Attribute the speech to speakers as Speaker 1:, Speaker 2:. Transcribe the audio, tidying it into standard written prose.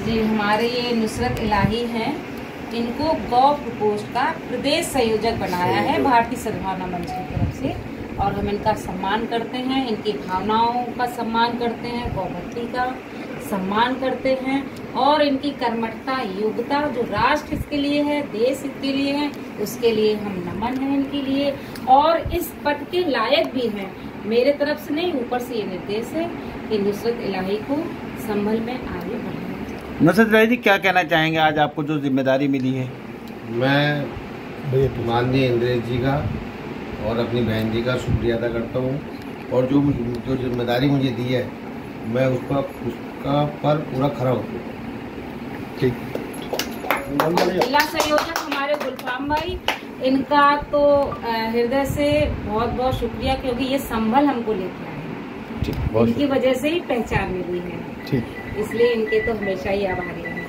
Speaker 1: जी, हमारे ये नुसरत इलाही हैं, इनको गौ प्रकोष्ठ का प्रदेश संयोजक बनाया है भारतीय सद्भावना मंच की तरफ से। और हम इनका सम्मान करते हैं, इनकी भावनाओं का सम्मान करते हैं, गौभक्ति का सम्मान करते हैं और इनकी कर्मठता, योग्यता जो राष्ट्र इसके लिए है, देश इसके लिए है, उसके लिए हम नमन है इनके लिए। और इस पद के लायक भी हैं। मेरे तरफ से नहीं, ऊपर से ये निर्देश है कि नुसरत इलाही को संभल में आगे बढ़ाएं।
Speaker 2: नुसरत इलाही जी, क्या कहना चाहेंगे आज आपको जो जिम्मेदारी मिली है?
Speaker 3: मैं माननीय इंद्रेश जी का और अपनी बहन जी का शुक्रिया अदा करता हूँ और जो जिम्मेदारी मुझे दी है मैं उसका पर पूरा खरा उतरूँ।
Speaker 2: ठीक।
Speaker 1: जिला संयोजक हमारे गुलफाम भाई, इनका तो हृदय से बहुत बहुत शुक्रिया, क्योंकि ये संभल हमको लेके आए, इनकी वजह से ही पहचान मिली है।
Speaker 2: ठीक,
Speaker 1: इसलिए इनके तो हमेशा ही आभारी हैं।